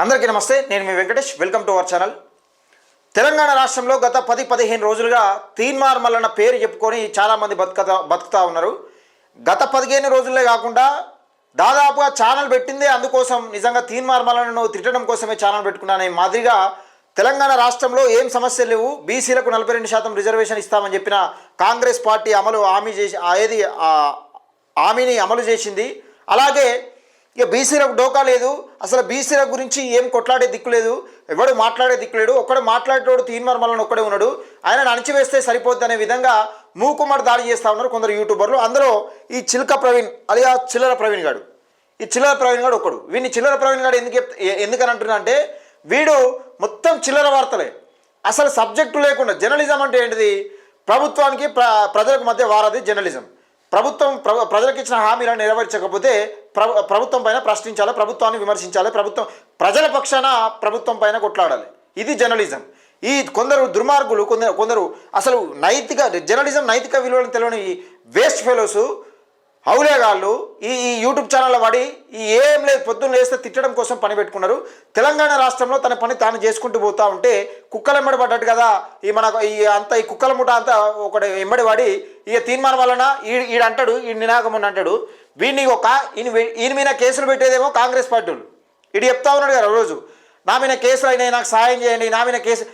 అందరికీ నమస్తే. నేను మీ Venkatesh. Welcome to our channel. Telangana రాష్ట్రంలో గత 10-15 రోజులుగా తీన్మార్ మల్లన్న పేరు చెప్పుకొని చాలామంది బతుకుతా ఉన్నారు. గత 15 రోజులే కాకుండా దాదాపుగా ఛానల్ పెట్టిందే అందుకోసం, నిజంగా తీన్మార్ మల్లన్నను తిట్టడం కోసమే ఛానల్ పెట్టుకున్నానే మాదిరిగా తెలంగాణ రాష్ట్రంలో ఏం సమస్యలు లేవు, బీసీలకు 42% రిజర్వేషన్ ఇస్తామని చెప్పిన కాంగ్రెస్ పార్టీ హామీని అమలు చేసింది. అలాగే ఇక బీసీలకు డోకా లేదు, అసలు బీసీల గురించి ఏం కొట్లాడే దిక్కు లేదు, ఎవడు మాట్లాడే దిక్కు లేడు, ఒక్కడు మాట్లాడేటోడు తీన్మార్ మల్లన్న ఒక్కడే ఉన్నాడు, ఆయనను అణచివేస్తే సరిపోద్ది అనే విధంగా మూకుమ్మడి దాడి చేస్తూ ఉన్నారు కొందరు యూట్యూబర్లు. అందులో ఈ చిలక ప్రవీణ్ అలియా చిల్లర ప్రవీణ్ గాడు, ఈ చిల్లర ప్రవీణ్ గాడు ఒక్కడు. వీడిని చిల్లర ప్రవీణ్ గాడు ఎందుకని అంటున్నా అంటే, వీడు మొత్తం చిల్లర వార్తలే, అసలు సబ్జెక్టు లేకుండా. జర్నలిజం అంటే ఏంటిది? ప్రభుత్వానికి ప్రజలకు మధ్య వారది జర్నలిజం. ప్రభుత్వం ప్రజలకు ఇచ్చిన హామీలను నెరవేర్చకపోతే ప్రభుత్వం పైన ప్రశ్నించాలి, ప్రభుత్వాన్ని విమర్శించాలి, ప్రజల పక్షాన ప్రభుత్వం పైన కొట్లాడాలి. ఇది జర్నలిజం. ఈ కొందరు దుర్మార్గులు, కొందరు అసలు జర్నలిజం నైతిక విలువలను తెలియని వేస్ట్ ఫెలోసు, హౌలేగాళ్ళు ఈ యూట్యూబ్ ఛానల్ వాడి ఏం లేదు, పొద్దున్న లేస్తే తిట్టడం కోసం పని పెట్టుకున్నారు. తెలంగాణ రాష్ట్రంలో తన పని తాను చేసుకుంటూ పోతా ఉంటే కుక్కల ఎమ్మడి పడ్డట్టు కదా ఈ కుక్కల ముఠ అంతా ఒకటి ఎమ్మడి వాడి ఇక తీన్మార్ వలన ఈడంటాడు, ఈ నినాగమని అంటాడు. ఈయన మీద కేసులు పెట్టేదేమో కాంగ్రెస్ పార్టీ వాళ్ళు. ఈడు చెప్తా ఉన్నాడు కదా రోజు, నా మీద కేసులు అయినాయి, నాకు సాయం చేయండి, నా మీద కేసు.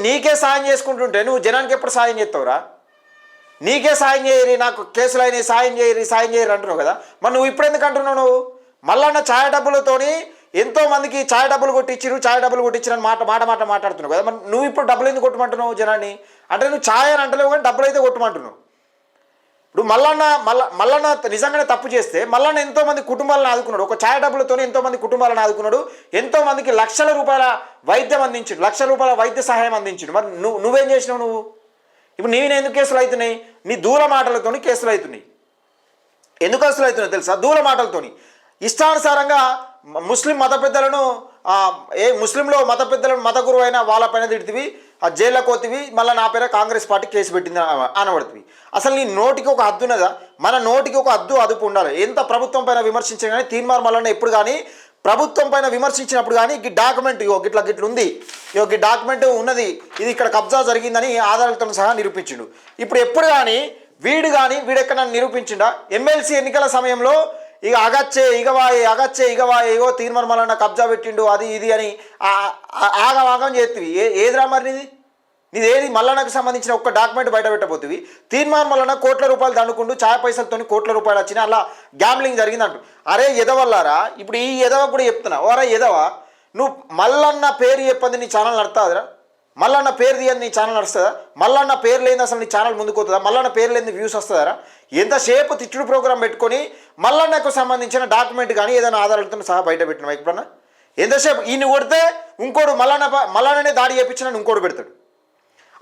నీకే సాయం చేసుకుంటుంటే నువ్వు జనానికి ఎప్పుడు సాయం చేస్తావురా? నీకే సాయం చేయరి, నాకు కేసులు అయినాయి, సాయం చేయరు అంటున్నావు కదా. మరి నువ్వు ఇప్పుడు ఎందుకు అంటున్నావు? నువ్వు మళ్ళా ఛాయ డబ్బులతోని ఎంతోమందికి ఛాయ డబ్బులు కొట్టించిరు అని మాట్లాడుతున్నావు కదా. మరి నువ్వు ఇప్పుడు డబ్బులు ఎందుకు కొట్టమంటున్నావు జనాన్ని? అంటే నువ్వు ఛాయ అని అంటలేవు కానీ డబ్బులు అయితే కొట్టమంటున్నావు. ఇప్పుడు మల్లన్న నిజంగానే తప్పు చేస్తే మల్లన్న ఎంతోమంది కుటుంబాలను ఆదుకున్నాడు, ఒక ఛాయ డబ్బులతో ఎంతోమంది కుటుంబాలను ఆదుకున్నాడు, ఎంతోమందికి లక్షల రూపాయల వైద్యం అందించాడు, లక్షల రూపాయల వైద్య సహాయం అందించాడు. మరి నువ్వేం చేసినావు? నువ్వు ఇప్పుడు నేను ఎందుకు కేసులు అవుతున్నాయి? నీ దూల మాటలతో కేసులు అవుతున్నాయి. ఎందుకు అసలు అవుతున్నాయి తెలుసా? దూల మాటలతోని ఇష్టానుసారంగా ముస్లిం మత పెద్దలను ముస్లింలో మత పెద్దలను మత గురువు అయిన వాళ్ళపైన తిడితివి, ఆ జైల్లో కోతివి, మళ్ళీ నా పేర కాంగ్రెస్ పార్టీ కేసు పెట్టింది అనబడుతుంది. అసలు నీ నోటికి ఒక హద్దు ఉన్నదా? మన నోటికి ఒక అదుపు ఉండాలి. ఎంత ప్రభుత్వం పైన విమర్శించిన కానీ తీన్మార్ మల్లన్న ఎప్పుడు కానీ ప్రభుత్వం పైన విమర్శించినప్పుడు కానీ ఈ డాక్యుమెంట్ గిట్లా ఉంది, ఈ డాక్యుమెంట్ ఉన్నది, ఇది ఇక్కడ కబ్జా జరిగిందని ఆధారాలతో సహా నిరూపించిండు. ఇప్పుడు ఎప్పుడు కానీ వీడెక్కడ నిరూపించిండా? ఎమ్మెల్సీ ఎన్నికల సమయంలో ఇక అగచ్చే ఇగవాయే ఇగో తీన్మార్ మల్లన్న కబ్జా పెట్టిండు అది ఇది అని ఆగం చేతివి. ఏదిరా మరి నీదేది? మల్లన్నకు సంబంధించిన ఒక్క డాక్యుమెంట్ బయట పెట్టబోతుంది. తీన్మార్ మల్లన్న కోట్ల రూపాయలు దండుకుంటూ ఛాయ పైసలతో కోట్ల రూపాయలు వచ్చినాయి, అలా గ్యాంబ్లింగ్ జరిగిందంటు. అరే ఎదవల్లారా, ఇప్పుడు ఈ ఎదవ కూడా చెప్తున్నా, ఓరా ఎదవ, నువ్వు మల్లన్న పేరు చెప్పంది నీ ఛానల్ నడుతుందిరా? మల్లన్న పేరు తీయని నీ ఛానల్ నడుస్తుందా? మల్లన్న పేరు లేని అసలు నీ ఛానల్ ముందుకు పోతుందా? మల్లన్న పేరు లేని వ్యూస్ వస్తుందారా? ఎంతసేపు తిట్టుడు ప్రోగ్రామ్ పెట్టుకొని మల్లన్నకు సంబంధించిన డాక్యుమెంట్ కానీ ఏదైనా ఆధారాలతో సహా బయట పెట్టిన ఎప్పుడన్నా? ఎంతసేపు ఈయన కొడితే ఇంకోడు మల్లన్ననే దాడి చేయించిన ఇంకోటి పెడతాడు.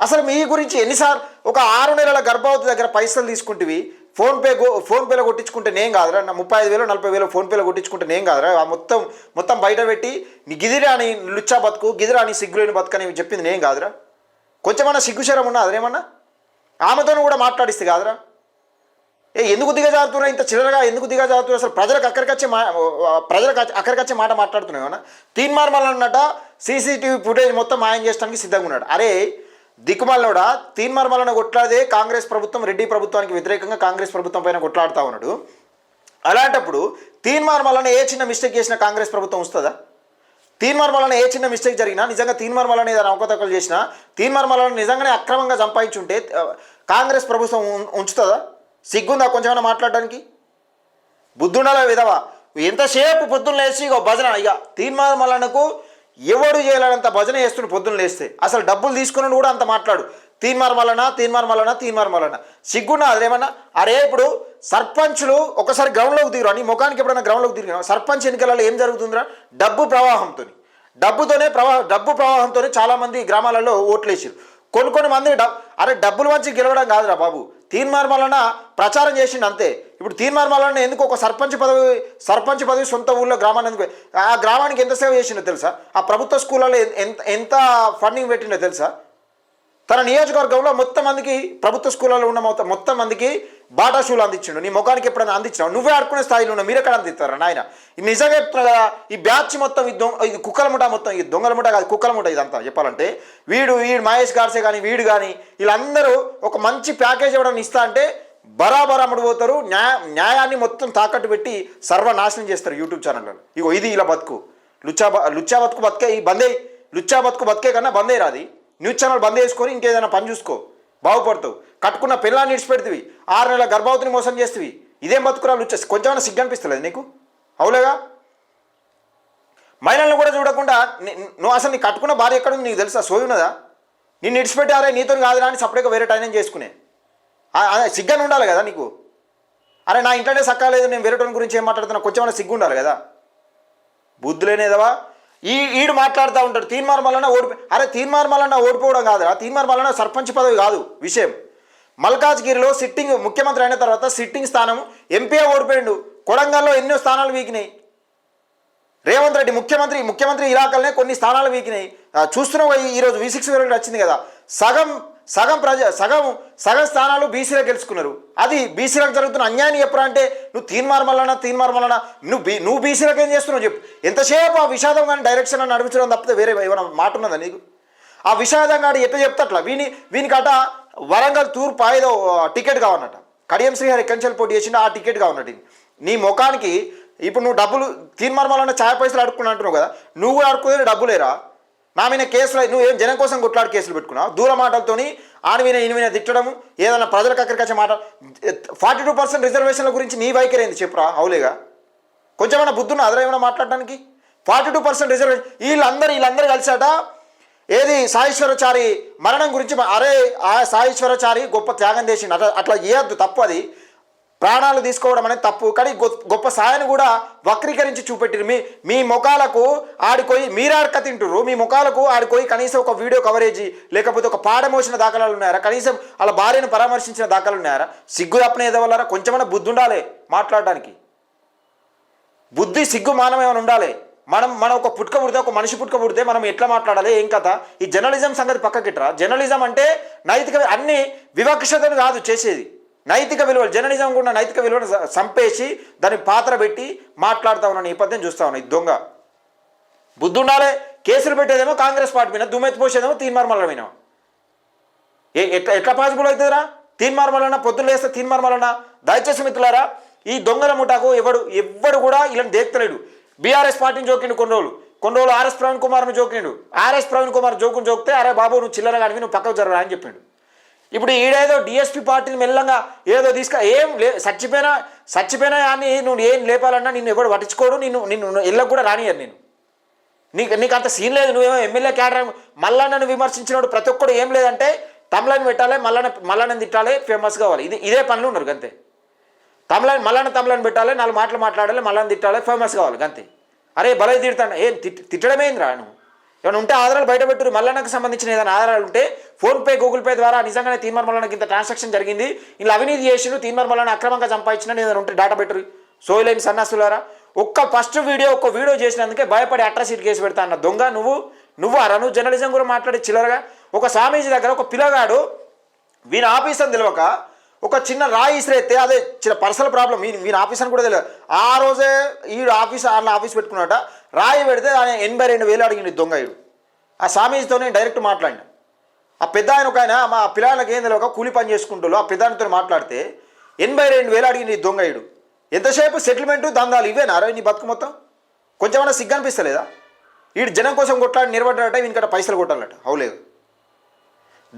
అసలు మీ గురించి ఎన్నిసార్లు ఒక 6 నెలల గర్భవతి దగ్గర పైసలు తీసుకుంటేవి ఫోన్పేలో కొట్టించుకుంటే నేను కాదురా, 35,000 40,000 ఫోన్పేలో కొట్టించుకుంటే నేను కాదురా, మొత్తం బయట పెట్టి నీ గిదిరా అని లుచ్చా బతుకు, గిదిరా అని సిగ్గులేని బతుకు అని చెప్పింది నేను కాదురా? కొంచెమన్నా సిగ్గుశరం ఉన్నా అదేమన్నా? ఆమెతో కూడా మాట్లాడిస్తే కాదురా? ఎందుకు దిగజారుతున్నా? ఇంత చిల్లరగా ఎందుకు దిగజారుతున్నా? అసలు ప్రజలకు అక్కడికొచ్చే మాట మాట్లాడుతున్నావు ఏమన్నా? తీన్మార్ మల్లన్నట సీసీటీవీ ఫుటేజ్ మొత్తం మాయం చేయడానికి సిద్ధంగా ఉన్నాడు. అరే దిక్కుమాలనోడా, తీన్మార్ మల్లన్న కొట్లాడే కాంగ్రెస్ ప్రభుత్వం రెడ్డి ప్రభుత్వానికి వ్యతిరేకంగా కాంగ్రెస్ ప్రభుత్వం పైన కొట్లాడుతూ ఉన్నాడు. అలాంటప్పుడు తీన్మార్ మల్లన్న ఏ చిన్న మిస్టేక్ చేసినా కాంగ్రెస్ ప్రభుత్వం వస్తుందా? తీన్మార్ మల్లన్న ఏ చిన్న మిస్టేక్ జరిగినా, నిజంగా తీన్మార్ మల్లన్న ఏదైనా అవకతవకలు చేసినా, తీన్మార్ మల్లన్న నిజంగానే అక్రమంగా సంపాదించుంటే కాంగ్రెస్ ప్రభుత్వం ఉంచుతుందా? సిగ్గుందా కొంచెమైనా మాట్లాడడానికి? బుద్ధుండాల విధవా. ఎంతసేపు పొద్దున్న లేచి ఇక భజన, ఇక తీన్మార్ మల్లన్నకు ఎవడు చేయలేనంత భజన చేస్తుండు పొద్దున్న లేస్తే. అసలు డబ్బులు తీసుకుని కూడా అంత మాట్లాడు, తీన్మార్ మల్లన్న సిగ్గున్నా అదేమన్నా? అరే ఇప్పుడు సర్పంచ్లు ఒకసారి గ్రౌండ్లోకి దిగురు అని ముఖానికి ఎప్పుడైనా గ్రౌండ్లోకి దిగిన సర్పంచ్ ఎన్నికలలో ఏం జరుగుతుందిరా? డబ్బు ప్రవాహంతో చాలామంది గ్రామాలలో ఓట్లేసారు. కొన్ని మంది డబ్బులు మంచి గెలవడం కాదురా బాబు. తీన్మార్ మల్లన్న ప్రచారం చేసిండు అంతే. ఇప్పుడు తీన్మార్ మల్లన్న ఎందుకు ఒక సర్పంచ్ పదవి సొంత ఊళ్ళో గ్రామాన్ని ఎందుకు, ఆ గ్రామానికి ఎంత సేవ చేసిండో తెలుసా? ఆ ప్రభుత్వ స్కూళ్ళలో ఎంత ఫండింగ్ పెట్టిండో తెలుసా? తన నియోజకవర్గంలో మొత్తం మందికి ప్రభుత్వ స్కూళ్ళలో ఉన్న మొత్తం మందికి బాటా షూలు అందించిండు, నీ ముఖానికి ఎప్పుడైనా అందించినావు? నువ్వే ఆడుకునే స్థాయిలో ఉన్నావు, మీరెక్కడ అందిస్తారా నాయన? ఇది నిజంగా చెప్తున్నా కదా, ఈ బ్యాచ్ మొత్తం ఇది కుక్కల ముఠ మొత్తం, ఇది దొంగల ముఠ కాదు, కుక్కల ముఠ ఇదంతా చెప్పాలంటే. వీడు మహేష్ గాడ్సే కానీ వీడు కానీ వీళ్ళందరూ ఒక మంచి ప్యాకేజ్ ఎవడన్నా ఇస్తా అంటే బరాబర్ అమ్ముడుపోతారు, న్యాయాన్ని మొత్తం తాకట్టు పెట్టి సర్వనాశనం చేస్తారు యూట్యూబ్ ఛానళ్ళలో. ఇగో ఇది ఇలా బతుకు, లుచ్చా బతుకు బతికే ఈ బందే, లుచ్చా బతుకు బతికే కన్నా బందే రాది. న్యూస్ ఛానల్ బంద్ చేసుకొని ఇంకేదైనా పని చూసుకో, బాగుపడతావు. కట్టుకున్న పిల్లాన్ని ఇడిచిపెడుతుంది, 6 నెలల గర్భవతిని మోసం చేస్తుంది. ఇదేం బతుకురా లుచ్చ? కొంచెమైనా సిగ్గు అనిపిస్తలేదు నీకు? అవులేగా, మహిళలను కూడా చూడకుండా నువ్వు అసలు నీ కట్టుకున్న భార్య ఎక్కడుంది నీకు తెలుసా? సోయి ఉన్నదా? నిన్ను ఇడిచిపెట్టారే నీతో కాదురా అని సపరేట్గా వేరే టైం చేసుకునే సిగ్గని ఉండాలి కదా నీకు. అరే నా ఇంట్లోనే సక్కాలేదు, నేను వేరేటోని గురించి ఏం మాట్లాడుతున్నా, కొంచెమైనా సిగ్గు ఉండాలి కదా. బుద్ధులేనేదవా ఈడు మాట్లాడుతూ ఉంటాడు. తీన్మార్ మల్లన్న అరే తీన్మార్ మల్లన్న ఓడిపోవడం కాదురా, తీన్మార్ మల్లన్న సర్పంచ్ పదవి కాదు విషయం. మల్కాజ్గిరిలో సిట్టింగ్ ముఖ్యమంత్రి అయిన తర్వాత సిట్టింగ్ స్థానం ఎంపీఏ ఓడిపోయిండు. కొడంగల్లో ఎన్నో స్థానాలు వీకినాయి. రేవంత్ రెడ్డి ముఖ్యమంత్రి ఇలాకలనే కొన్ని స్థానాలు వీకినాయి. చూస్తున్నావు ఈరోజు V6 వరకు వచ్చింది కదా, సగం స్థానాలు బీసీలకు గెలుచుకున్నారు. అది బీసీలకు జరుగుతున్న అన్యాయాన్ని చెప్పరా అంటే నువ్వు తీన్మార్ మల్లన్న నువ్వు బీసీలకు ఏం చేస్తున్నావు చెప్పు. ఎంతసేపు ఆ విషాదం కానీ డైరెక్షన్ అని నడిపించడం తప్పితే వేరే ఏమైనా మాట ఉన్నదా నీకు? ఆ విషాదం కాదు ఎట్లా చెప్తాట్లా వీనికట వరంగల్ తూర్పు 5వ టికెట్ కావన్నట. కడియం శ్రీహరి కంచెలు పోటీ చేసిండు, ఆ టికెట్ కావన్నట్టు. నీ ముఖానికి ఇప్పుడు నువ్వు డబ్బులు తీన్మార్ మల్లన్న ఛాయ పైసలు అడుక్కుని అంటున్నావు కదా, నువ్వు కూడా అడుక్కునే డబ్బులేరా? నా మీద కేసులు నువ్వేం జనం కోసం కొట్లాడి కేసులు పెట్టుకున్నావు? దూర మాటలతోని ఈయన తిట్టడము, ఏదైనా ప్రజలకు అక్కడికి వచ్చే మాట. 42% రిజర్వేషన్ల గురించి నీ వైఖరి ఏంది చెప్పురా? అవులేగా, కొంచెమైనా బుద్ధున్నా అదరా ఏమైనా మాట్లాడడానికి? 42% రిజర్వేషన్ వీళ్ళందరూ కలిసాట ఏది సాయేశ్వరాచారి మరణం గురించి. అరే ఆ సాయేశ్వరాచారి గొప్ప త్యాగం చేసిండు, అట్లా చేయొద్దు, తప్పు. అది ప్రాణాలు తీసుకోవడం అనేది తప్పు. కానీ గొప్ప సాయాన్ని కూడా వక్రీకరించి చూపెట్టిరు. మీ ముఖాలకు ఆడిపోయి మీరాడక తింటుర్రు. మీ ముఖాలకు ఆడిపోయి కనీసం ఒక వీడియో కవరేజీ లేకపోతే ఒక పాడమోసిన దాఖలాలు ఉన్నాయారా? కనీసం వాళ్ళ భార్యను పరామర్శించిన దాఖలాలు ఉన్నాయారా? సిగ్గు తప్పనే ఏదవల్లారా? కొంచెమైనా బుద్ధి ఉండాలి మాట్లాడడానికి. బుద్ధి సిగ్గు మానం ఏమైనా ఉండాలి. మనం ఒక పుట్టుక పుడితే, ఒక మనిషి పుట్టుక పుడితే మనం ఎట్లా మాట్లాడాలి, ఏం కథ? ఈ జర్నలిజం సంగతి పక్కకిట్రా. జర్నలిజం అంటే నైతిక అన్ని వివక్షతను కాదు చేసేది, నైతిక విలువలు. జర్నలిజం కూడా నైతిక విలువను చంపేసి దాన్ని పాత్ర పెట్టి మాట్లాడుతూ ఉన్న నేపథ్యం చూస్తూ ఉన్నాయి. దొంగ బుద్ధి ఉండాలి. కేసులు పెట్టేదేమో కాంగ్రెస్ పార్టీ మీద, దుమ్మెత్తి పోసేదేమో తీన్మార్ మల్లన్న మీద. ఎట్లా పాసిబుల్ అవుతుందిరా? తీన్మార్ మల్లన్న పొద్దున్న లేస్తే తీన్మార్ మల్లన్న. దయచేసి మిత్రులారా, ఈ దొంగల ముఠాకు ఎవడు కూడా ఇలా దేక్తలేడు. బీఆర్ఎస్ పార్టీని జోకిండు కొన్ని రోజులు ఆర్ఎస్ ప్రవీణ్ కుమార్ను జోకిండు. ఆర్ఎస్ ప్రవీణ్ కుమార్ జోకితే అరే బాబు నువ్వు చిల్లర కానీ నువ్వు పక్కకు జరగరా అని చెప్పిండు. ఇప్పుడు ఈడేదో డిఎస్పీ పార్టీని మెల్లంగా ఏదో ఏం చచ్చిపోయినా అని నువ్వు ఏం లేపాలన్నా నిన్ను ఎవడు పట్టించుకోడు, నిన్ను ఇళ్ళకు కూడా రానియరు. నీకు అంత సీన్ లేదు. నువ్వేమో ఎమ్మెల్యే క్యాడర్ మల్లన్నను విమర్శించినప్పుడు ప్రతి ఒక్కడు ఏం లేదంటే తమ్లైన్ పెట్టాలి, మల్లన్నని తిట్టాలి, ఫేమస్ కావాలి. ఇదే పనులు ఉన్నారు అంతే. తమ్లైన్ పెట్టాలి, 4 మాటలు మాట్లాడాలి, మల్లన్న తిట్టాలి, ఫేమస్ కావాలి అంతే. అరే బలై తిడతాను ఏం తిట్టడమేంద్రా? నువ్వు ఏమైనా ఉంటే ఆధారాలు బయట పెట్టు. మల్లన్నకు సంబంధించిన ఏదైనా ఆధారాలు ఉంటే ఫోన్పే, గూగుల్ పే ద్వారా నిజంగానే తీన్మార్ మల్లన్నకి ఇంత ట్రాన్సాక్షన్ జరిగింది, ఇలా అవినీతి చేసిండు, తీన్మార్ మల్లన్న అక్రమంగా సంపాదించిన ఏదైనా ఉంటే డేటా పెట్టరు. సోయలేని సన్నాసులారా, ఒక్క వీడియో చేసినందుకే భయపడి అట్రాసిటీ కేసు పెడతా అన్న దొంగ నువ్వు జర్నలిజం కూడా మాట్లాడి చిల్లరగా. ఒక స్వామీజీ దగ్గర ఒక పిల్లగాడు వీని ఆఫీస్ అని తెలియక ఒక చిన్న రాయి ఇసిరేస్తే అదే చిన్న పర్సనల్ ప్రాబ్లం, వీని ఆఫీస్ అని కూడా తెలియదు. ఆ రోజే ఈడు ఆఫీస్ పెట్టుకున్నాట, రాయి పెడితే ఆయన 82,000 అడిగింది దొంగ. ఈడు ఆ స్వామీజీతో నేను డైరెక్ట్ మాట్లాడినా. ఆ పెద్ద ఆయన ఒక ఆయన మా పిల్లలకి ఏం తెలియక కూలి పని చేసుకుంటూ ఆ పెద్ద ఆయనతో మాట్లాడితే 82,000 అడిగింది దొంగ. ఈడు ఎంతసేపు సెటిల్మెంటు దందాలు ఇవేనా రా నీ బతుకు మొత్తం? కొంచెమైనా సిగ్గు అనిపిస్తలేదా? వీడు జనం కోసం కొట్లాడి నిలబడ్డాడట, వీనికట పైసలు కొట్టాలట. అవులేదు.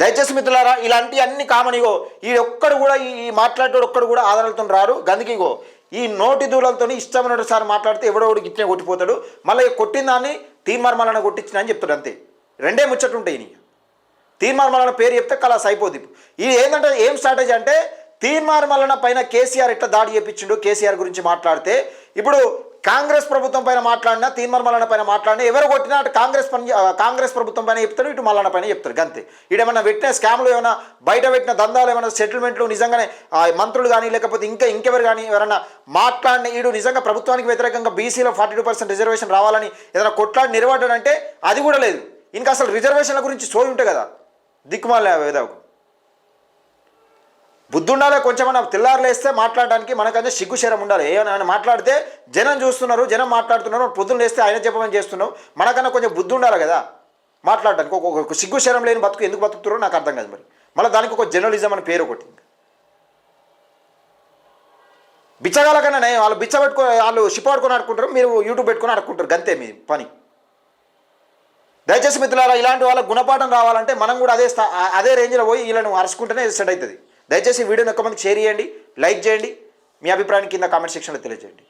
దయచేసి మిత్రులారా, ఇలాంటి అన్ని కామనిగో ఈ ఒక్కడు కూడా ఈ మాట్లాడేటోడు ఒక్కడు కూడా ఆధారాలతో రారు. గందుకిగో ఈ నోటి దూలలతో ఇష్టమైనటువంటి సార్ మాట్లాడితే ఎవడోడు గిట్నే కొట్టిపోతాడు. మళ్ళీ కొట్టిన దాన్ని తీన్మార్ మల్లన్న కొట్టించిన అని చెప్తాడు అంతే. రెండే ముచ్చట్లు ఉంటాయి. నీ తీన్మార్ మల్లన్న పేరు చెప్తే కలాస్ అయిపోద్ది. ఇది ఏంటంటే ఏం స్ట్రాటజీ అంటే తీన్మార్ మల్లన్న పైన కేసీఆర్ ఎట్లా దాడి చేయించిండు, కేసీఆర్ గురించి మాట్లాడితే ఇప్పుడు కాంగ్రెస్ ప్రభుత్వం పైన మాట్లాడినా, తీన్మార్ మల్లన్న పైన మాట్లాడినా ఎవరు కొట్టినా అటు కాంగ్రెస్ ప్రభుత్వం పైన చెప్తారు, ఇటు మల్లన్న పైన చెప్తారు అంతే. ఇడేమన్నా పెట్టిన స్కామ్లు, ఏమైనా బయట పెట్టిన దందాలు, ఏమైనా సెటిల్మెంట్లు నిజంగానే మంత్రులు కానీ లేకపోతే ఇంకెవరు కానీ ఎవరైనా మాట్లాడిన ఈడు నిజంగా ప్రభుత్వానికి వ్యతిరేకంగా బీసీలో 42% రిజర్వేషన్ రావాలని ఏదైనా కొట్లాడి నిలబడ్డాడంటే అది కూడా లేదు. ఇంకా అసలు రిజర్వేషన్ల గురించి సోయి ఉంటే కదా దిక్కుమాల వేదాకు. బుద్ధి ఉండాలి కొంచెమన్నా. తెల్లారులు వేస్తే మాట్లాడడానికి మనకంటే సిగ్గు శరం ఉండాలి. ఏమైనా మాట్లాడితే జనం చూస్తున్నారు, జనం మాట్లాడుతున్నారు, పొద్దున్న లేస్తే ఆయన చెప్పమని చేస్తున్నావు, మనకన్నా కొంచెం బుద్ధి ఉండాలి కదా మాట్లాడడానికి. ఒక సిగ్గు శరం లేని బతుకు ఎందుకు బతుకుతారో నాకు అర్థం కాదు. మరి మళ్ళీ దానికి ఒక జర్నలిజం అని పేరు ఒకటి. బిచ్చగాల కన్నా వాళ్ళు బిచ్చ పెట్టుకో, వాళ్ళు షిప్ పట్టుకొని ఆడుకుంటారు, మీరు యూట్యూబ్ పెట్టుకొని ఆడుకుంటారు, గంతే మీ పని. దయచేసి మిత్రులారా, ఇలాంటి వాళ్ళ గుణపాఠం రావాలంటే మనం కూడా అదే రేంజ్లో పోయి వీళ్ళని అరుచుకుంటేనే సెట్ అవుతుంది. దయచేసి వీడియోని ఎక్కువ మందికి షేర్ చేయండి, లైక్ చేయండి, మీ అభిప్రాయాన్ని కింద కామెంట్ సెక్షన్లో తెలియజేయండి.